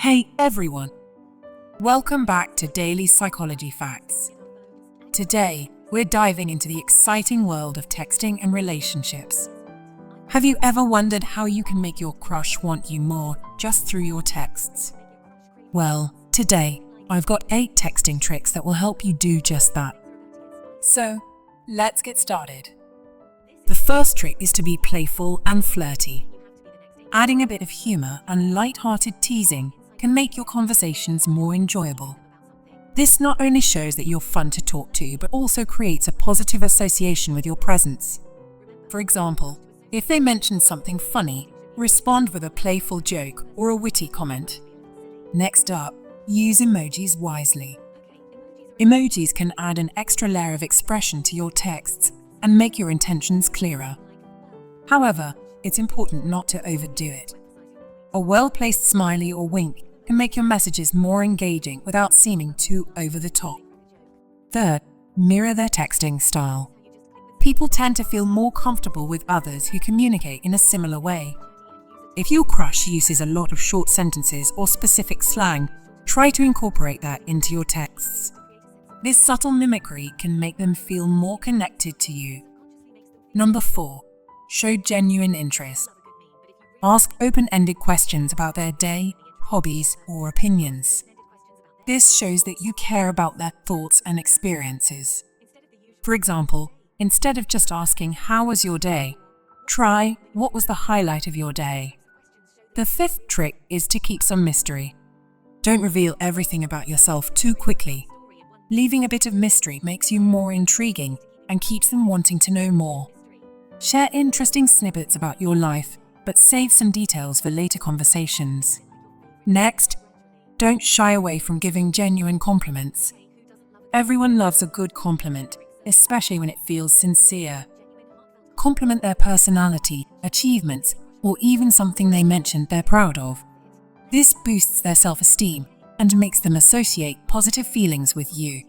Hey everyone! Welcome back to Daily Psychology Facts. Today, we're diving into the exciting world of texting and relationships. Have you ever wondered how you can make your crush want you more just through your texts? Well, today, I've got 8 texting tricks that will help you do just that. So, let's get started. The first trick is to be playful and flirty. Adding a bit of humor and light-hearted teasing can make your conversations more enjoyable. This not only shows that you're fun to talk to, but also creates a positive association with your presence. For example, if they mention something funny, respond with a playful joke or a witty comment. Next up, use emojis wisely. Emojis can add an extra layer of expression to your texts and make your intentions clearer. However, it's important not to overdo it. A well-placed smiley or wink can make your messages more engaging without seeming too over the top. Third, mirror their texting style. People tend to feel more comfortable with others who communicate in a similar way. If your crush uses a lot of short sentences or specific slang, try to incorporate that into your texts. This subtle mimicry can make them feel more connected to you. Number 4. Show genuine interest. Ask open-ended questions about their day, hobbies, or opinions. This shows that you care about their thoughts and experiences. For example, instead of just asking, "How was your day?" try, "What was the highlight of your day?" The 5th trick is to keep some mystery. Don't reveal everything about yourself too quickly. Leaving a bit of mystery makes you more intriguing and keeps them wanting to know more. Share interesting snippets about your life, but save some details for later conversations. Next, don't shy away from giving genuine compliments. Everyone loves a good compliment, especially when it feels sincere. Compliment their personality, achievements, or even something they mentioned they're proud of. This boosts their self-esteem and makes them associate positive feelings with you.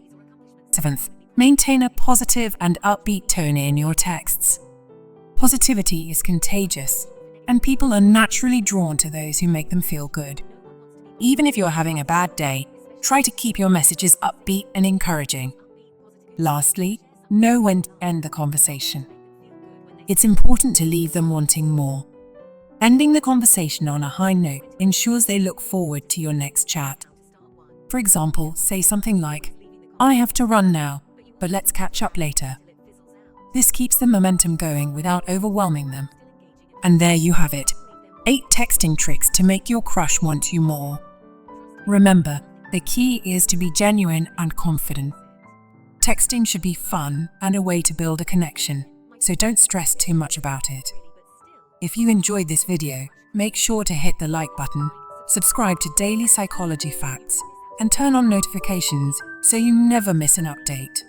7th, maintain a positive and upbeat tone in your texts. Positivity is contagious, and people are naturally drawn to those who make them feel good. Even if you're having a bad day, try to keep your messages upbeat and encouraging. Lastly, know when to end the conversation. It's important to leave them wanting more. Ending the conversation on a high note ensures they look forward to your next chat. For example, say something like, "I have to run now, but let's catch up later." This keeps the momentum going without overwhelming them. And there you have it, 8 texting tricks to make your crush want you more. Remember, the key is to be genuine and confident. Texting should be fun and a way to build a connection, so don't stress too much about it. If you enjoyed this video, make sure to hit the like button, subscribe to Daily Psychology Facts, and turn on notifications so you never miss an update.